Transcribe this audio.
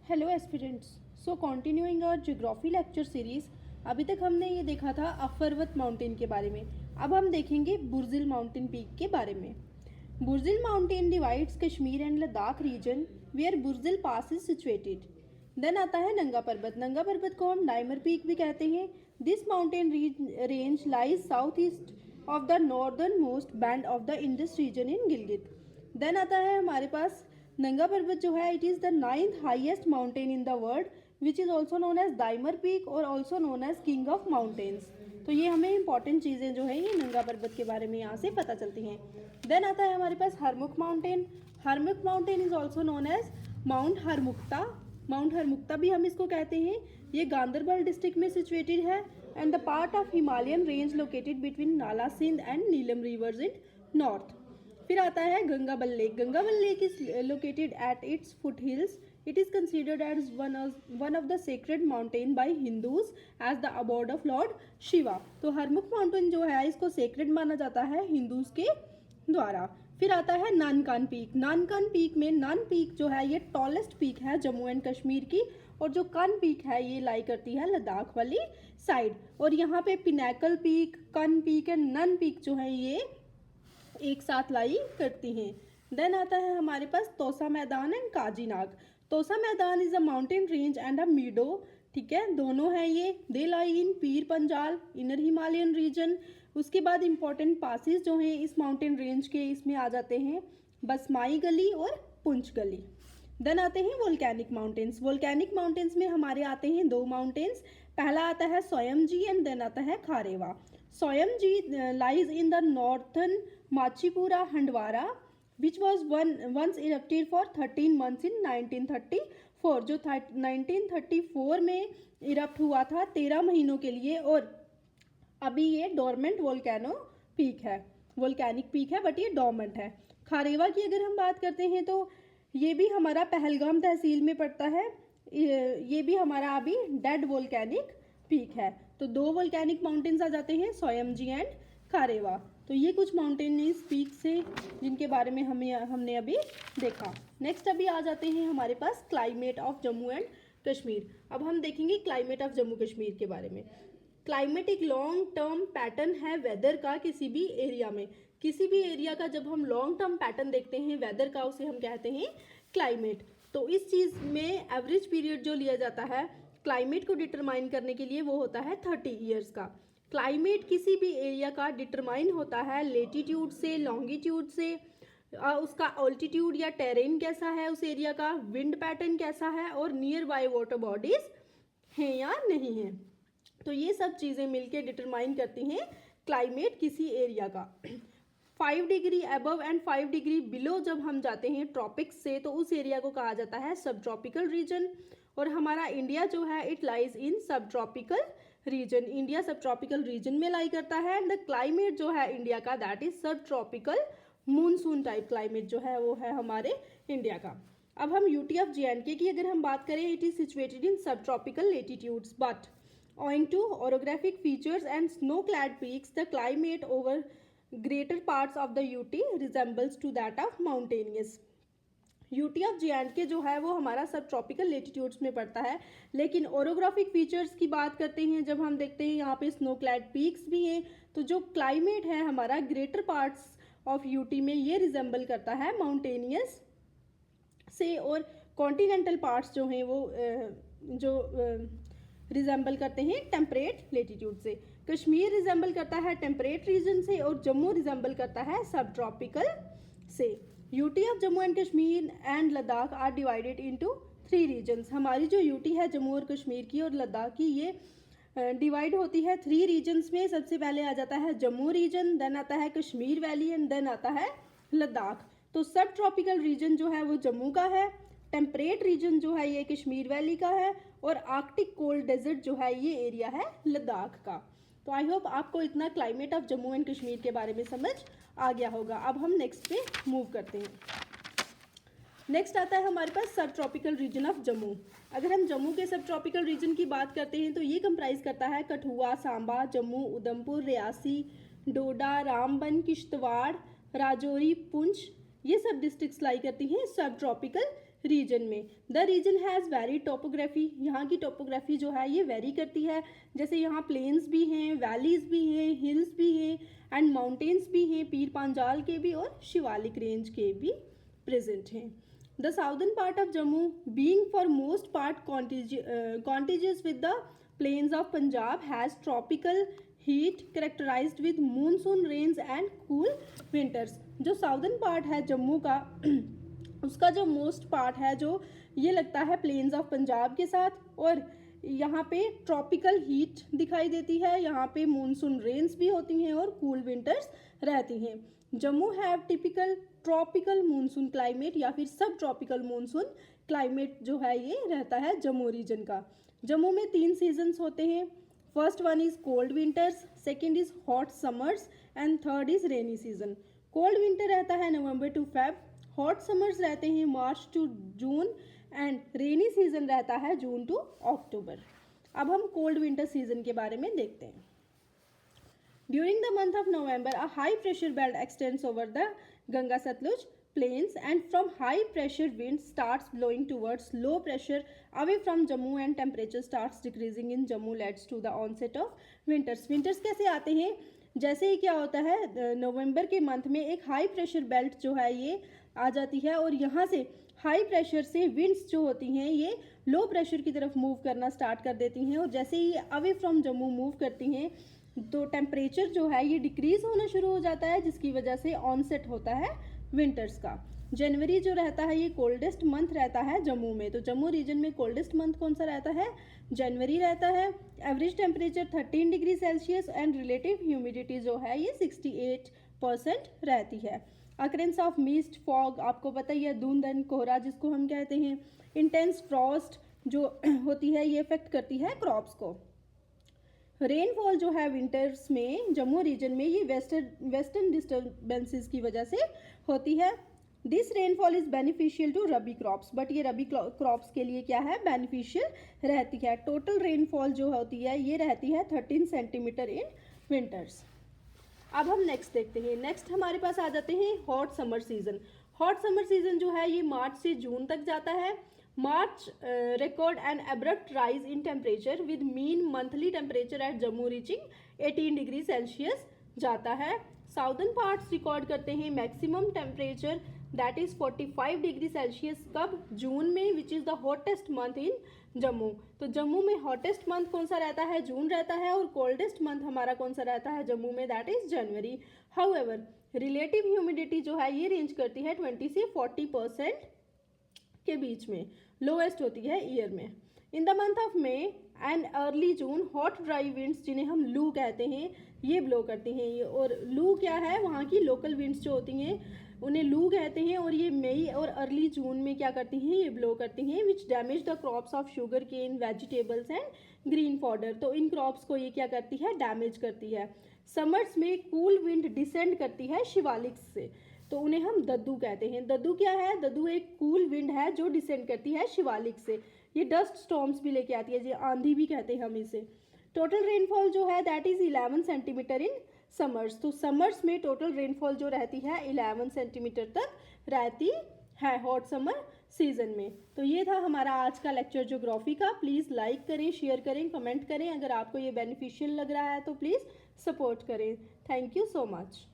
Hello aspirants. So continuing our geography lecture series. अभी तक हमने ये देखा था अफरवत माउंटेन के बारे में। अब हम देखेंगे बुर्जिल माउंटेन पीक के बारे में। Burzil mountain divides Kashmir and Ladakh region where Burzil pass is situated. Then आता है नंगा पर्वत। नंगा पर्वत को हम डायमर पीक भी कहते हैं। This mountain range lies south east of the northern most bend of the Indus region in Gilgit. Then आता है हमारे पास नंगा पर्वत जो है it is the 9th highest mountain in the world which is also known as Diamer peak और also known as king of mountains. तो ये हमें इंपॉर्टेंट चीज़ें जो है ये नंगा पर्वत के बारे में यहाँ से पता चलती हैं। देन आता है हमारे पास Harmukh mountain. Harmukh mountain is also known as mount Harmukta. Mount Harmukta भी हम इसको कहते हैं। ये गांदरबल डिस्ट्रिक्ट में सिचुएटेड है and the part of Himalayan range located between Nala Sindh and Neelum rivers in north. फिर आता है Gangabal lake. Gangabal lake is located at its foot hills. It is considered as one of the sacred mountain by Hindus as the abode of Lord Shiva. तो Harmukh mountain जो है इसको sacred माना जाता है हिंदूज के द्वारा। फिर आता है नानकान पीक। नानकान पीक में नान पीक जो है ये टॉलेस्ट पीक है जम्मू एंड कश्मीर की, और जो कान पीक है ये लाई करती है लद्दाख वाली साइड। और यहाँ पे pinnacle peak, Kun peak and Nun peak जो है ये एक साथ लाई करती हैं। देन आता है हमारे पास Tosa Maidan and Kazinag. Tosa Maidan is a mountain range and अ मीडो। ठीक है, दोनों हैं ये। दे लाई इन Pir Panjal inner Himalayan reason. उसके बाद इंपॉर्टेंट पासिस जो हैं इस माउंटेन रेंज के इसमें आ जाते हैं बसमाई गली और पुंछ गली। देन आते हैं वोल्केनिक माउंटेन्स। वोल्केनिक माउंटेन्स में हमारे आते हैं दो माउंटेन्स। पहला आता है सोयमजी एंड देन आता है खारेवा। सोयमजी lies in the northern Machipura Handwara which was once erupted for 13 months in 1934। जो 1934 में इरप्ट हुआ था 13 महीनों के लिए, और अभी ये डोरमेंट वोल्केनो पीक है, वोल्केनिक पीक है बट ये डोरमेंट है। खारेवा की अगर हम बात करते हैं तो ये भी हमारा पहलगाम तहसील में पड़ता है। ये भी हमारा अभी डेड वोल्केनिक पीक है। तो दो वोल्केनिक माउंटेन्स आ जाते हैं सोयमजी एंड खारेवा। तो ये कुछ माउंटेनियस पीक से जिनके बारे में हमने अभी देखा। नेक्स्ट अभी आ जाते हैं हमारे पास climate of Jammu and Kashmir. अब हम देखेंगे क्लाइमेट ऑफ जम्मू कश्मीर के बारे में। क्लाइमेट एक लॉन्ग टर्म पैटर्न है वेदर का किसी भी एरिया में। किसी भी एरिया का जब हम लॉन्ग टर्म पैटर्न देखते हैं वेदर का उसे हम कहते हैं क्लाइमेट। तो इस चीज़ में एवरेज पीरियड जो लिया जाता है क्लाइमेट को डिटरमाइन करने के लिए वो होता है 30 ईयर्स का। क्लाइमेट किसी भी एरिया का डिटरमाइन होता है लेटीट्यूड से, लॉन्गिट्यूड से, उसका ऑल्टीट्यूड या टेरेन कैसा है उस एरिया का, विंड पैटर्न कैसा है, और नियर बाय वाटर बॉडीज हैं या नहीं हैं। तो ये सब चीज़ें मिलके डिटरमाइन करती हैं क्लाइमेट किसी एरिया का। 5 degree above and 5 degree below जब हम जाते हैं ट्रॉपिक्स से तो उस एरिया को कहा जाता है सब ट्रॉपिकल रीजन। और हमारा इंडिया जो है इट लाइज इन सब ट्रॉपिकल रीजन। इंडिया सब ट्रॉपिकल रीजन में लाई करता है एंड द क्लाइमेट जो है इंडिया का दैट इज सब ट्रॉपिकल मूनसून टाइप क्लाइमेट जो है वो है हमारे इंडिया का। अब हम यूटी ऑफ जे&के की अगर हम बात करें इट इज सिचुएटेड इन सब tropical latitudes but owing to orographic features and snow-clad peaks, the climate over greater parts of the UT resembles to that of mountainous। UT of जे&के जो है वो हमारा सब ट्रॉपिकल लेटीट्यूड्स में पड़ता है, लेकिन ओरोग्राफिक फीचर्स की बात करते हैं जब हम देखते हैं यहाँ पे स्नो क्लैड पीक्स भी हैं। तो जो क्लाइमेट है हमारा ग्रेटर पार्ट्स ऑफ यूटी में ये रिजेंबल करता है माउंटेनियस से, और कॉन्टिनेंटल पार्ट्स जो हैं वो रिजेंबल करते हैं टेम्परेट लेटीट्यूड से। कश्मीर रिजेंबल करता है टेम्परेट रीजन से और जम्मू रिजेंबल करता है सब ट्रॉपिकल से। UT of Jammu and Kashmir and Ladakh are divided into 3 regions. हमारी जो यूटी है जम्मू और कश्मीर की और लद्दाख की ये डिवाइड होती है 3 रीजन्स में। सबसे पहले आ जाता है जम्मू रीजन, देन आता है कश्मीर वैली एंड देन आता है लद्दाख। तो सब ट्रॉपिकल रीजन जो है वो जम्मू का है, टेम्परेट रीजन जो है ये कश्मीर वैली का है, और आर्कटिक कोल्ड डेजर्ट जो है ये एरिया है लद्दाख का। तो आई होप आपको इतना climate of Jammu and Kashmir के बारे में समझ आ गया होगा। अब हम नेक्स्ट पे मूव करते हैं। नेक्स्ट आता है हमारे पास सब ट्रॉपिकल रीजन ऑफ जम्मू। अगर हम जम्मू के सब ट्रॉपिकल रीजन की बात करते हैं तो ये कंप्राइज करता है कठुआ, सांबा, जम्मू, उधमपुर, रियासी, डोडा, रामबन, किश्तवाड़, राजौरी, पुंछ। ये सब डिस्ट्रिक्ट्स लाई करती हैं सब ट्रॉपिकल रीजन में। The region has very topography, यहाँ की टोपोग्राफी जो है ये वेरी करती है, जैसे यहाँ प्लेन्स भी हैं, वैलीज भी हैं, हिल्स भी हैं एंड माउंटेन्स भी हैं, पीर पांजाल के भी और शिवालिक रेंज के भी प्रेजेंट हैं। The southern part of Jammu being for most part contiguous with the plains of Punjab has tropical heat characterized with monsoon rains and cool winters. जो साउदर्न पार्ट है जम्मू का उसका जो मोस्ट पार्ट है जो ये लगता है प्लेन्स ऑफ पंजाब के साथ, और यहाँ पे ट्रॉपिकल हीट दिखाई देती है, यहाँ पे मूनसून रेन्स भी होती हैं और कूल विंटर्स रहती हैं। Jammu have typical tropical monsoon climate या फिर सब ट्रॉपिकल मूनसून क्लाइमेट जो है ये रहता है जम्मू रीजन का। जम्मू में 3 सीजन्स होते हैं। First one is cold winters, second is hot summers and third is rainy season. Cold winter रहता है November to Feb, hot summers रहते हैं March to June and rainy season रहता है जून टू अक्टूबर। अब हम कोल्ड विंटर सीजन के बारे में देखते हैं। During the month of November a high pressure belt extends over the Ganga Sutlej plains and from high pressure wind starts blowing towards low pressure away from Jammu and temperature starts decreasing in Jammu leads to the onset of winters। winters कैसे आते हैं? जैसे ही क्या होता है नवंबर के month में एक हाई प्रेशर बेल्ट जो है ये आ जाती है और यहाँ से हाई प्रेशर से विंड्स जो होती हैं ये लो प्रेशर की तरफ मूव करना स्टार्ट कर देती हैं, और जैसे ही अवे फ्रॉम जम्मू मूव करती हैं तो टेम्परेचर जो है ये डिक्रीज होना शुरू हो जाता है, जिसकी वजह से ऑनसेट होता है विंटर्स का। जनवरी जो रहता है ये कोल्डेस्ट मंथ रहता है जम्मू में, तो जम्मू रीजन में कोल्डेस्ट मंथ कौन सा रहता है? जनवरी रहता है। Average temperature 13 degree Celsius and relative humidity जो है ये 68% रहती है। अकरेंस ऑफ मिस्ट फॉग, आपको पता ही है धुंध एंड कोहरा जिसको हम कहते हैं। इंटेंस फ्रॉस्ट जो होती है ये इफेक्ट करती है क्रॉप्स को। रेनफॉल जो है विंटर्स में जम्मू रीजन में ये वेस्टर्न डिस्टर्बेंसेस की वजह से होती है। This rainfall is beneficial to rabi crops, but ये रबी क्रॉप्स के लिए क्या है? बेनिफिशियल रहती है। टोटल रेनफॉल जो होती है ये रहती है 13 सेंटीमीटर इन विंटर्स। अब हम नेक्स्ट देखते हैं। नेक्स्ट हमारे पास आ जाते हैं hot summer season. Hot summer season जो है ये मार्च से जून तक जाता है। March record an abrupt rise in temperature with mean monthly temperature at Jammu reaching 18 degree Celsius जाता है। साउदर्न पार्ट्स रिकॉर्ड करते हैं maximum temperature that is 45 degree Celsius कब? जून में, which is the hottest month in Jammu. तो जम्मू में hottest month कौन सा रहता है? जून रहता है, और कोल्डेस्ट मंथ हमारा कौन सा रहता है जम्मू में? That is January. However relative humidity जो है ये रेंज करती है 20 से 40% के बीच में, लोएस्ट होती है ईयर में। In the month of May and early June hot dry winds जिन्हें हम लू कहते हैं ये ब्लो करती हैं ये, और लू क्या है? वहाँ की लोकल विंड्स जो होती हैं उन्हें लू कहते हैं, और ये मई और अर्ली जून में क्या करती हैं? ये ब्लो करती हैं, which damage the crops of sugar cane, vegetables and green fodder. तो इन क्रॉप्स को ये क्या करती है? डैमेज करती है। समर्स में कूल विंड डिसेंड करती है शिवालिक से, तो उन्हें हम दद्दू कहते हैं। दद्दू क्या है? दद्दू एक कूल विंड है जो डिसेंड करती है शिवालिक से। ये डस्ट स्टॉर्म्स भी लेके आती है, ये आंधी भी कहते हैं हम इसे। टोटल रेनफॉल जो है that is 11 centimetre in summers. तो समर्स में टोटल रेनफॉल जो रहती है 11 सेंटीमीटर तक रहती है हॉट समर सीजन में। तो ये था हमारा आज का लेक्चर ज्योग्राफी का। प्लीज़ लाइक करें, शेयर करें, कमेंट करें। अगर आपको ये बेनिफिशियल लग रहा है तो प्लीज़ सपोर्ट करें। Thank you so much.